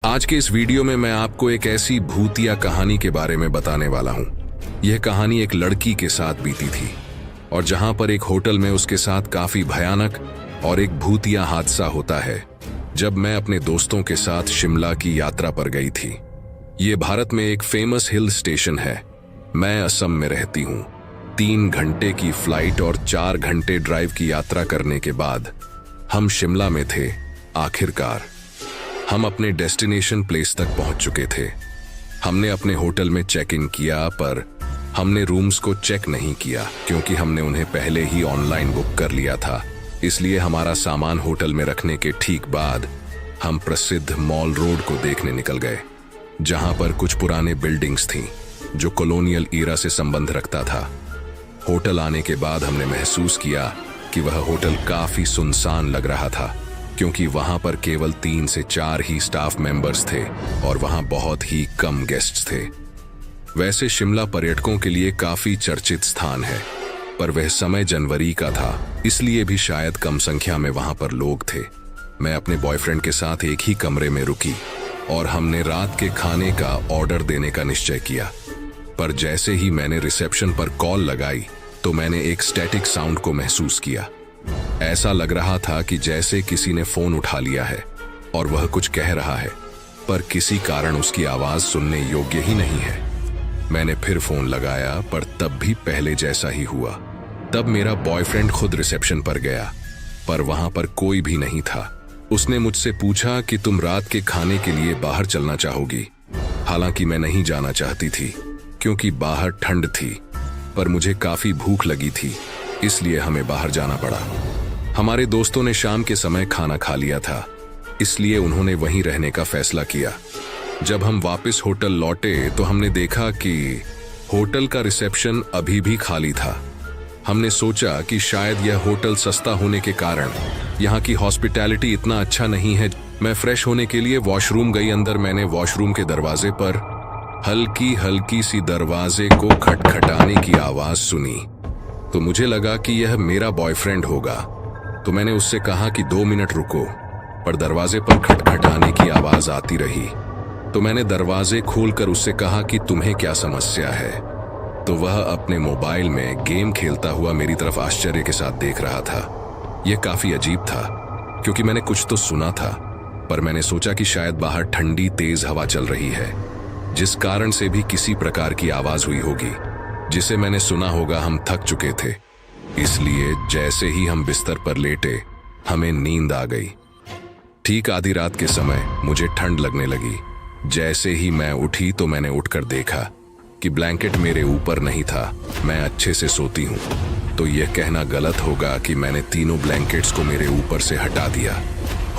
आज के इस वीडियो में मैं आपको एक ऐसी भूतिया कहानी के बारे में बताने वाला हूं। यह कहानी एक लड़की के साथ बीती थी और जहां पर एक होटल में उसके साथ काफी भयानक और एक भूतिया हादसा होता है। जब मैं अपने दोस्तों के साथ शिमला की यात्रा पर गई थी। ये भारत में एक फेमस हिल स्टेशन है। मैं असम में रहती हूँ। 3 घंटे की फ्लाइट और 4 घंटे ड्राइव की यात्रा करने के बाद हम शिमला में थे। आखिरकार हम अपने डेस्टिनेशन प्लेस तक पहुंच चुके थे। हमने अपने होटल में चेक इन किया, पर हमने रूम्स को चेक नहीं किया क्योंकि हमने उन्हें पहले ही ऑनलाइन बुक कर लिया था। इसलिए हमारा सामान होटल में रखने के ठीक बाद हम प्रसिद्ध मॉल रोड को देखने निकल गए, जहां पर कुछ पुराने बिल्डिंग्स थीं जो कॉलोनियल ईरा से संबंध रखता था। होटल आने के बाद हमने महसूस किया कि वह होटल काफी सुनसान लग रहा था क्योंकि वहां पर केवल 3 से 4 ही स्टाफ मेंबर्स थे और वहां बहुत ही कम गेस्ट्स थे। वैसे शिमला पर्यटकों के लिए काफी चर्चित स्थान है, पर वह समय जनवरी का था, इसलिए भी शायद कम संख्या में वहां पर लोग थे। मैं अपने बॉयफ्रेंड के साथ एक ही कमरे में रुकी और हमने रात के खाने का ऑर्डर देने का निश्चय किया। पर जैसे ही मैंने रिसेप्शन पर कॉल लगाई तो मैंने एक स्टैटिक साउंड को महसूस किया। ऐसा लग रहा था कि जैसे किसी ने फोन उठा लिया है और वह कुछ कह रहा है, पर किसी कारण उसकी आवाज सुनने योग्य ही नहीं है। मैंने फिर फोन लगाया, पर तब भी पहले जैसा ही हुआ। तब मेरा बॉयफ्रेंड खुद रिसेप्शन पर गया, पर वहां पर कोई भी नहीं था। उसने मुझसे पूछा कि तुम रात के खाने के लिए बाहर चलना चाहोगी। हालांकि मैं नहीं जाना चाहती थी क्योंकि बाहर ठंड थी, पर मुझे काफी भूख लगी थी, इसलिए हमें बाहर जाना पड़ा। हमारे दोस्तों ने शाम के समय खाना खा लिया था, इसलिए उन्होंने वहीं रहने का फैसला किया। जब हम वापस होटल लौटे तो हमने देखा कि होटल का रिसेप्शन अभी भी खाली था। हमने सोचा कि शायद यह होटल सस्ता होने के कारण यहाँ की हॉस्पिटैलिटी इतना अच्छा नहीं है। मैं फ्रेश होने के लिए वॉशरूम गई। अंदर मैंने वॉशरूम के दरवाजे पर हल्की हल्की सी दरवाजे को खटखटाने की आवाज सुनी, तो मुझे लगा कि यह मेरा बॉयफ्रेंड होगा। तो मैंने उससे कहा कि 2 मिनट रुको, पर दरवाजे पर खटखटाने की आवाज आती रही। तो मैंने दरवाजे खोलकर उससे कहा कि तुम्हें क्या समस्या है। तो वह अपने मोबाइल में गेम खेलता हुआ मेरी तरफ आश्चर्य के साथ देख रहा था। यह काफी अजीब था क्योंकि मैंने कुछ तो सुना था, पर मैंने सोचा कि शायद बाहर ठंडी तेज हवा चल रही है, जिस कारण से भी किसी प्रकार की आवाज हुई होगी जिसे मैंने सुना होगा। हम थक चुके थे, इसलिए जैसे ही हम बिस्तर पर लेटे हमें नींद आ गई। ठीक आधी रात के समय मुझे ठंड लगने लगी। जैसे ही मैं उठी तो मैंने उठकर देखा कि ब्लैंकेट मेरे ऊपर नहीं था। मैं अच्छे से सोती हूँ, तो यह कहना गलत होगा कि मैंने तीनों ब्लैंकेट्स को मेरे ऊपर से हटा दिया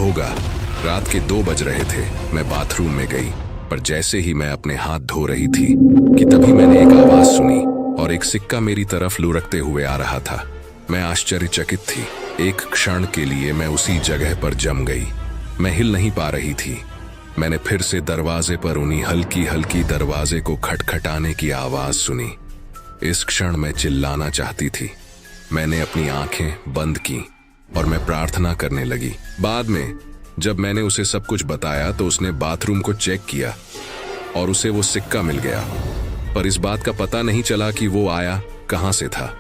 होगा। रात के 2 बज रहे थे। मैं बाथरूम में गई, पर जैसे ही मैं अपने हाथ धो रही थी कि तभी मैंने एक आवाज सुनी और एक सिक्का मेरी तरफ लुढ़कते हुए आ रहा था। मैं आश्चर्यचकित थी। एक क्षण के लिए मैं उसी जगह पर जम गई। मैं हिल नहीं पा रही थी। मैंने फिर से दरवाजे पर उन्हीं हल्की हल्की दरवाजे को खटखटाने की आवाज सुनी। इस क्षण मैं चिल्लाना चाहती थी। मैंने अपनी आंखें बंद की और मैं प्रार्थना करने लगी। बाद में जब मैंने उसे सब कुछ बताया तो उसने बाथरूम को चेक किया और उसे वो सिक्का मिल गया, पर इस बात का पता नहीं चला कि वो आया कहां से था।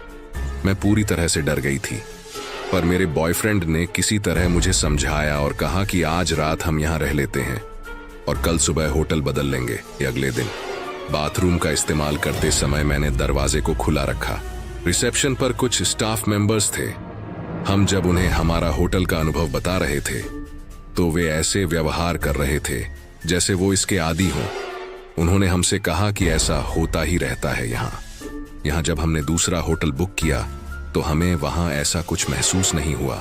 मैं पूरी तरह से डर गई थी, पर मेरे बॉयफ्रेंड ने किसी तरह मुझे समझाया और कहा कि आज रात हम यहां रह लेते हैं और कल सुबह होटल बदल लेंगे या अगले दिन। बाथरूम का इस्तेमाल करते समय मैंने दरवाजे को खुला रखा। रिसेप्शन पर कुछ स्टाफ मेंबर्स थे। हम जब उन्हें हमारा होटल का अनुभव बता रहे थे तो वे ऐसे व्यवहार कर रहे थे जैसे वो इसके आदी हों। उन्होंने हमसे कहा कि ऐसा होता ही रहता है यहाँ जब हमने दूसरा होटल बुक किया तो हमें वहां ऐसा कुछ महसूस नहीं हुआ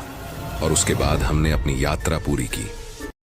और उसके बाद हमने अपनी यात्रा पूरी की।